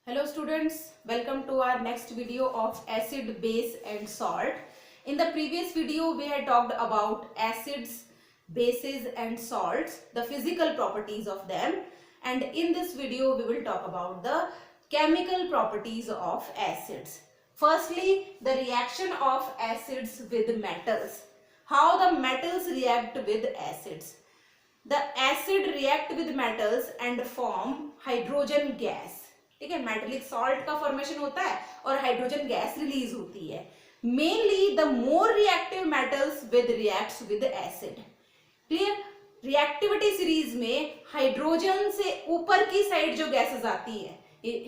Hello students, welcome to our next video of acid, base and salt. In the previous video we had talked about acids, bases and salts, the physical properties of them, and in this video we will talk about the chemical properties of acids. Firstly, the reaction of acids with metals. How the metals react with acids. The acid react with metals and form hydrogen gas. ठीक है, metallic salt का formation होता है और hydrogen gas release होती है. Mainly the more reactive metals with reacts with acid. Clear. Reactivity series में hydrogen से ऊपर की साइड जो गैसेस आती है,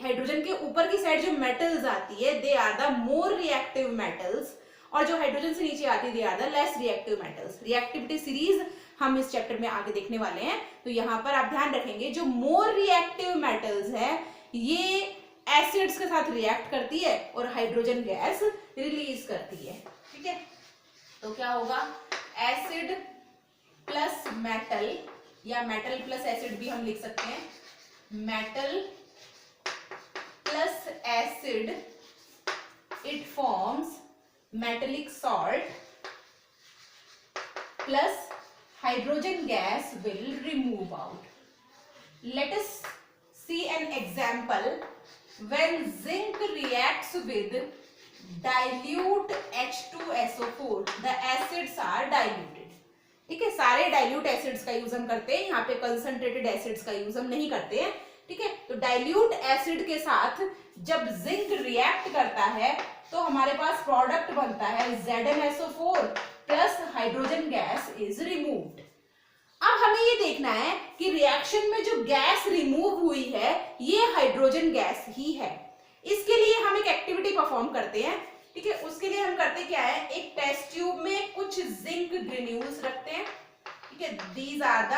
हाइड्रोजन के ऊपर की साइड जो मेटल्स आती है, they are the more reactive metals, और जो हाइड्रोजन से नीचे आती है they are the less reactive metals. Reactivity series हम इस चैप्टर में आगे देखने वाले हैं. तो यहां पर आप ध्यान रखेंगे जो मोर रिएक्टिव मेटल्स है ये एसिड्स के साथ रिएक्ट करती है और हाइड्रोजन गैस रिलीज करती है. ठीक है, तो क्या होगा, एसिड प्लस मेटल या मेटल प्लस एसिड भी हम लिख सकते हैं. Metal plus acid it forms metallic salt plus hydrogen gas will remove out. Let us see an example. When zinc reacts with dilute H2SO4, the acids are diluted. ठीक है, सारे dilute acids का use हम करते हैं, यहाँ पे concentrated acids का यूज हम नहीं करते हैं. ठीक है, तो डाइल्यूट एसिड के साथ जब जिंक रिएक्ट करता है तो हमारे पास प्रोडक्ट बनता है ZnSO4 plus hydrogen gas is removed. अब हमें ये देखना है कि रिएक्शन में जो गैस रिमूव हुई है ये हाइड्रोजन गैस ही है. इसके लिए हम एक एक्टिविटी परफॉर्म करते हैं. ठीक है, उसके लिए हम करते क्या है, एक टेस्ट ट्यूब में कुछ जिंक ग्रेन्यूल्स रखते हैं. ठीक है, these are the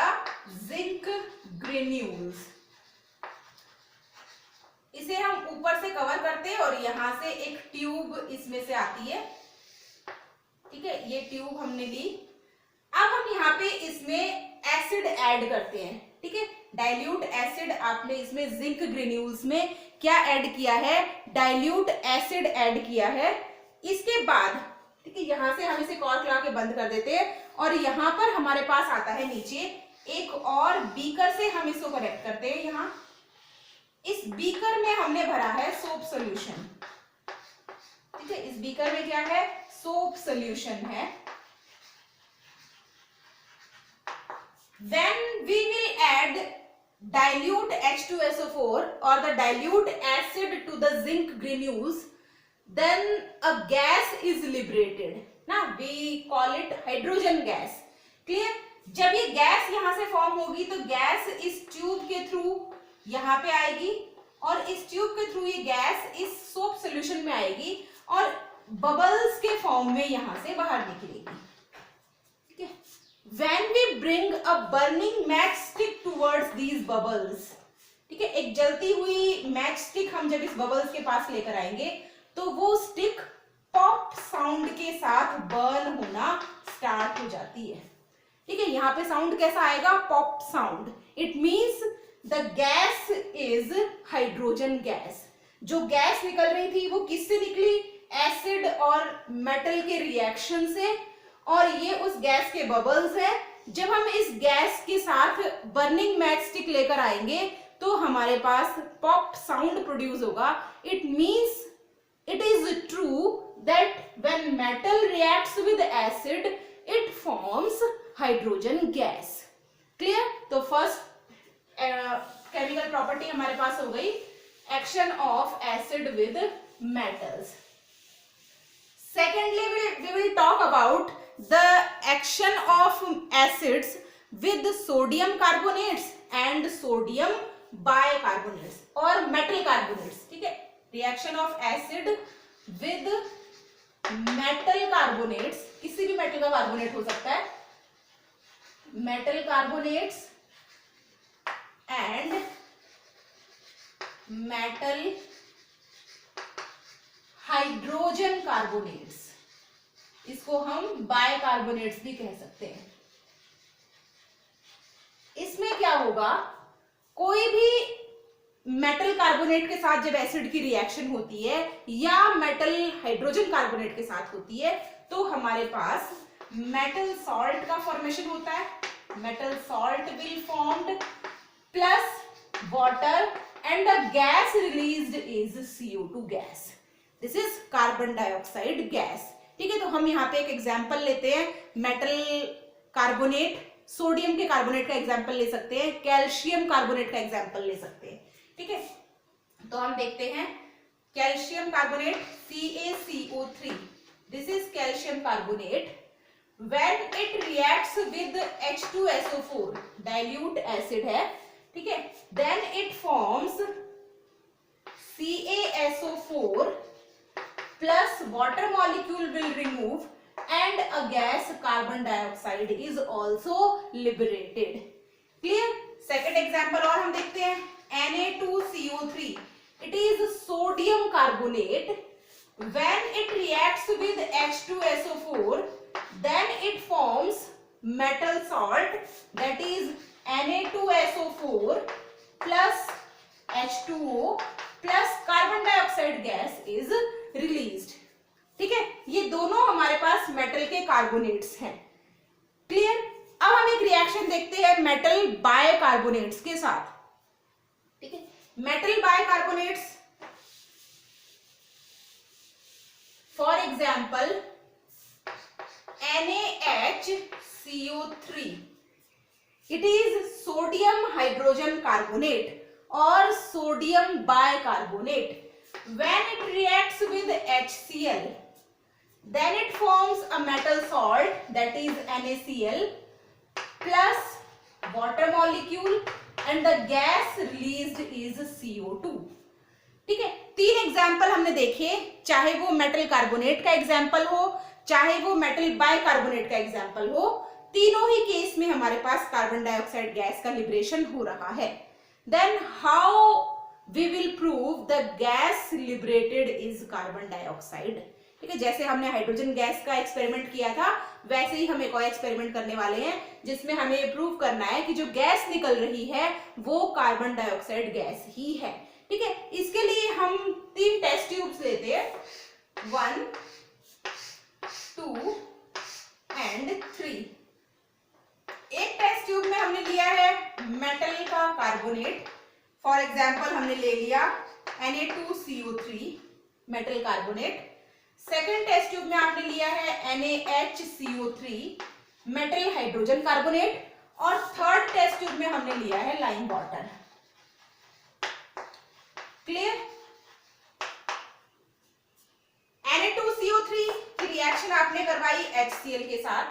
zinc granules. इसे हम ऊपर से कवर करते हैं और यहां से एक ट्यूब इसमें से आती है. ठीक है, ये ट्यूब हमने ली. अब हम यहाँ पे इसमें एसिड ऐड करते हैं. ठीक है, डाइल्यूट एसिड आपने इसमें जिंक ग्रेन्यूल्स में क्या ऐड किया है, डाइल्यूट एसिड ऐड किया है. इसके बाद ठीक है, यहां से हम इसे कॉर्क लगा के बंद कर देते हैं और यहां पर हमारे पास आता है नीचे एक और बीकर से हम इसको कनेक्ट करते हैं. यहां इस बीकर में हमने भरा है सोप सोल्यूशन. ठीक है, इस बीकर में क्या है, सोप सोल्यूशन है. When we will add dilute H2SO4 or the dilute acid to the zinc granules, then a gas is liberated. ना, we call it hydrogen gas. Clear? जब ये गैस यहां से फॉर्म होगी तो गैस इस ट्यूब के थ्रू यहां पे आएगी और इस ट्यूब के थ्रू ये गैस इस सोप सोल्यूशन में आएगी और बबल्स के फॉर्म में यहां से बाहर निकलेगी. ठीक है, when we bring a burning matchstick towards these bubbles, ठीक है, एक जलती हुई मैच स्टिक हम जब इस बबल्स के पास लेकर आएंगे तो वो स्टिक पॉप साउंड के साथ बर्न होना स्टार्ट हो जाती है. ठीक है, यहां पे साउंड कैसा आएगा, pop sound. It means the gas is hydrogen gas. जो गैस निकल रही थी वो किससे निकली, एसिड और मेटल के रिएक्शन से, और ये उस गैस के बबल्स है. जब हम इस गैस के साथ बर्निंग मैच स्टिक लेकर आएंगे तो हमारे पास पॉप साउंड प्रोड्यूस होगा. It means it is true that when metal reacts with acid it forms hydrogen gas. Clear. तो फर्स्ट केमिकल प्रॉपर्टी हमारे पास हो गई, action of acid with metals. Secondly, we will talk about the action of acids with sodium carbonates and sodium bicarbonates or metal carbonates. ठीक है, reaction of acid with metal carbonates, किसी भी metal का carbonate हो सकता है, metal carbonates and metal hydrogen carbonates. इसको हम बाइकार्बोनेट्स भी कह सकते हैं. इसमें क्या होगा, कोई भी मेटल कार्बोनेट के साथ जब एसिड की रिएक्शन होती है या मेटल हाइड्रोजन कार्बोनेट के साथ होती है तो हमारे पास मेटल सॉल्ट का फॉर्मेशन होता है. Metal salt will formed plus water and the gas released is CO2 gas. This is carbon dioxide gas. ठीक है, तो हम यहाँ पे एक एग्जांपल लेते हैं. मेटल कार्बोनेट, सोडियम के कार्बोनेट का एग्जांपल ले सकते हैं, कैल्शियम कार्बोनेट का एग्जांपल ले सकते हैं. ठीक है, तो हम देखते हैं calcium carbonate CaCO3. This is calcium carbonate. When it reacts with H2SO4, dilute acid है, ठीक है, then it forms CaSO4 plus water molecule will remove and a gas carbon dioxide is also liberated. Clear? Second example और हम देखते हैं Na2CO3. It is sodium carbonate. When it reacts with H2SO4, then it forms metal salt, that is Na2SO4 plus H2O plus carbon dioxide gas is released. ठीक है, ये दोनों हमारे पास metal के कार्बोनेट्स हैं. क्लियर? अब हम एक रिएक्शन देखते हैं मेटल बायकार्बोनेट्स के साथ. ठीक है, metal bicarbonates, for example NaHCO3. It is sodium hydrogen carbonate or sodium bicarbonate. When it reacts with HCl, then it forms a metal salt, that is NaCl plus water molecule and the gas released is CO2. ठीक है, तीन example हमने देखे, चाहे वो metal carbonate का example हो, चाहे वो मेटल बाइकार्बोनेट का एग्जाम्पल हो, तीनों ही केस में हमारे पास कार्बन डाइऑक्साइड गैस का लिबरेशन हो रहा है. Then how we will prove the gas liberated is carbon dioxide. ठीक है, जैसे हमने हाइड्रोजन गैस का एक्सपेरिमेंट किया था वैसे ही हम एक और एक्सपेरिमेंट करने वाले हैं जिसमें हमें ये प्रूव करना है कि जो गैस निकल रही है वो कार्बन डाइऑक्साइड गैस ही है. ठीक है, इसके लिए हम 3 टेस्ट ट्यूब्स लेते हैं, 1, 2 and 3. एक टेस्ट ट्यूब में हमने लिया है मेटल का कार्बोनेट, फॉर एग्जांपल हमने ले लिया Na2CO3 metal carbonate. Second test tube में आपने लिया है NaHCO3 मेटल हाइड्रोजन कार्बोनेट और थर्ड टेस्ट ट्यूब में हमने लिया है लाइम वाटर. क्लियर? Na2CO3 की रिएक्शन आपने करवाई HCl के साथ,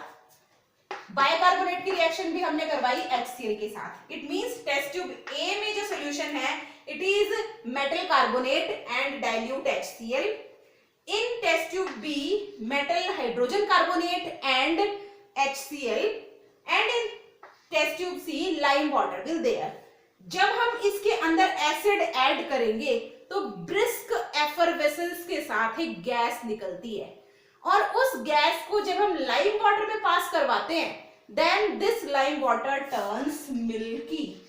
बाइकार्बोनेट की रिएक्शन भी हमने करवाई HCl के साथ. It means test tube A में जो सॉल्यूशन है it is metal carbonate and dilute HCl. In test tube B metal hydrogen carbonate and HCl and in test tube C lime water will there. जब हम इसके अंदर acid add करेंगे तो brisk effervescence के साथ एक गैस निकलती है और उस गैस को जब हम लाइम वाटर में पास करवाते हैं then this lime water turns milky.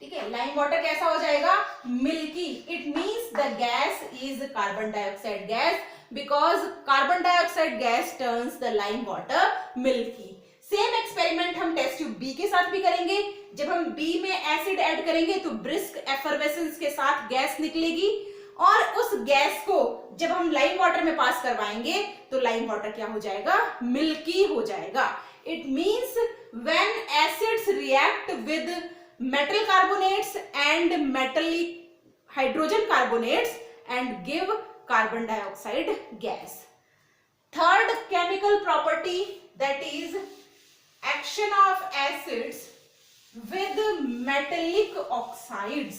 ठीक है, लाइम वाटर कैसा हो जाएगा? Milky. It means the gas is carbon dioxide gas because carbon dioxide gas turns the lime water milky. Same experiment हम test tube B के साथ भी करेंगे. जब हम बी में एसिड ऐड करेंगे तो ब्रिस्क एफरवेसेंस के साथ गैस निकलेगी और उस गैस को जब हम लाइम वाटर में पास करवाएंगे तो लाइम वाटर क्या हो जाएगा? मिल्की हो जाएगा. It means when acids react with metal carbonates and metallic hydrogen carbonates and give carbon dioxide gas. Third chemical property that is action of acids with metallic oxides.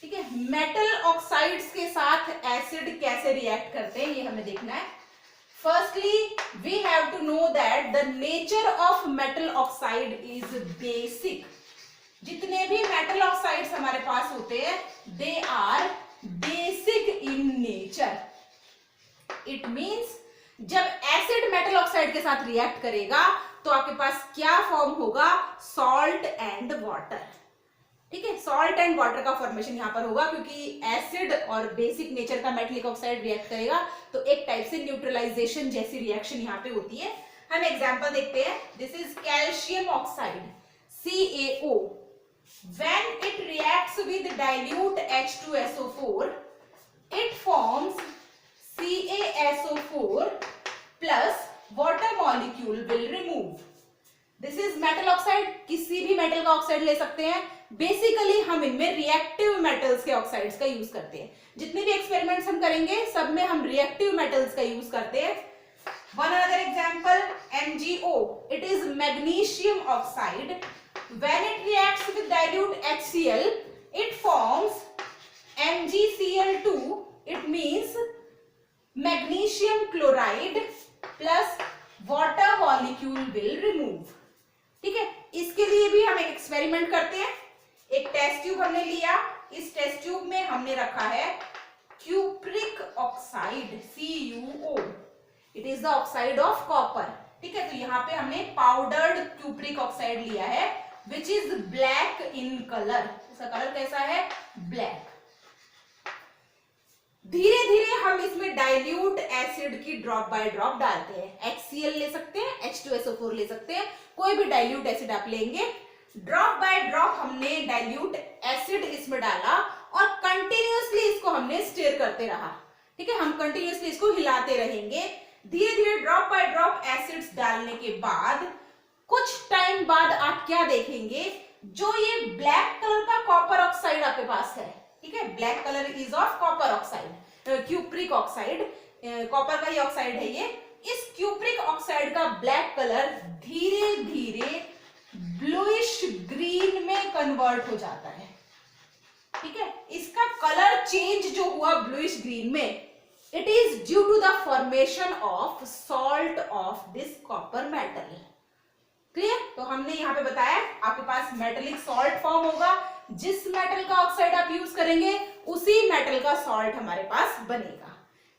ठीक है, metal oxides के साथ acid कैसे react करते हैं ये हमें देखना है. Firstly we have to know that the nature of metal oxide is basic. जितने भी मेटल ऑक्साइड्स हमारे पास होते हैं they are basic in nature. It means जब एसिड मेटल ऑक्साइड के साथ रिएक्ट करेगा तो आपके पास क्या फॉर्म होगा, सॉल्ट एंड वाटर। ठीक है, सॉल्ट एंड वाटर का फॉर्मेशन यहाँ पर होगा क्योंकि एसिड और बेसिक नेचर का मेटलिक ऑक्साइड रिएक्ट करेगा तो एक टाइप से न्यूट्रलाइजेशन जैसी रिएक्शन यहाँ पे होती है। हम एग्जांपल देखते हैं। This is calcium oxide CaO। When it reacts with dilute H2SO4, it forms CaSO4 plus water molecule will remove. This is metal oxide, किसी भी मेटल का ऑक्साइड ले सकते हैं। बेसिकली हम इनमें रिएक्टिव मेटल्स के ऑक्साइड्स का यूज करते हैं। जितने भी एक्सपेरिमेंट्स हम करेंगे सब में हम रिएक्टिव मेटल्स का यूज करते हैं। One another example MgO, it is magnesium oxide. When it reacts with dilute HCl, it forms MgCl2. It means magnesium chloride plus water molecule will remove. ठीक है, इसके लिए भी हम एक एक्सपेरिमेंट करते हैं। एक टेस्ट ट्यूब हमने लिया, इस टेस्ट ट्यूब में हमने रखा है cupric oxide CuO। It is the oxide of copper. ठीक है, तो यहाँ पे हमने पाउडर्ड क्यूप्रिक ऑक्साइड लिया है which is black in colour. इसका कलर कैसा है, ब्लैक। धीरे धीरे हम इसमें डाइल्यूट एसिड की ड्रॉप बाय ड्रॉप डालते हैं। HCl ले सकते हैं, H2SO4 ले सकते हैं, कोई भी डाइल्यूट एसिड आप लेंगे। ड्रॉप बाय ड्रॉप हमने डाइल्यूट एसिड इसमें डाला और कंटिन्यूअसली इसको हमने स्टिर करते रहा। ठीक है, हम कंटिन्यूअसली इसको हिलाते रहेंगे। धीरे धीरे ड्रॉप बाय ड्रॉप एसिड्स डालने के बाद कुछ टाइम बाद आप क्या देखेंगे, जो ये ब्लैक कलर का कॉपर ऑक्साइड आपके पास है, ठीक है, black colour is of copper oxide, cupric oxide, copper का ही ऑक्साइड है ये। इस क्यूप्रिक ऑक्साइड का ब्लैक कलर धीरे धीरे ब्लूइश ग्रीन में कन्वर्ट हो जाता है। ठीक है, इसका कलर चेंज जो हुआ ब्लूइश ग्रीन में, it is due to the formation of salt of this copper metal. Clear? तो हमने यहाँ पे बताया आपके पास मेटेलिक सॉल्ट फॉर्म होगा, जिस मेटल का ऑक्साइड आप यूज करेंगे उसी मेटल का सॉल्ट हमारे पास बनेगा।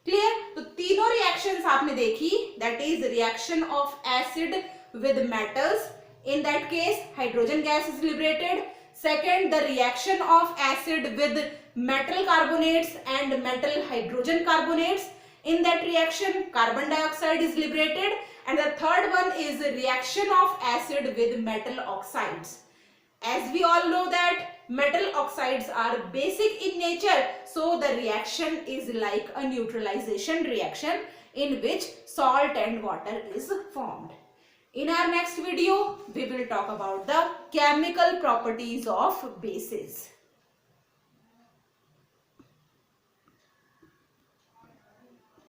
क्लियर? तो तीनों रिएक्शंस आपने देखी, that is reaction of acid with metals, in that case hydrogen gas is liberated. Second, the reaction of acid with metal carbonates and metal hydrogen carbonates, in that reaction carbon dioxide is liberated. And the third one is reaction of acid with metal oxides. As we all know that metal oxides are basic in nature, so the reaction is like a neutralization reaction in which salt and water is formed. In our next video we will talk about the chemical properties of bases.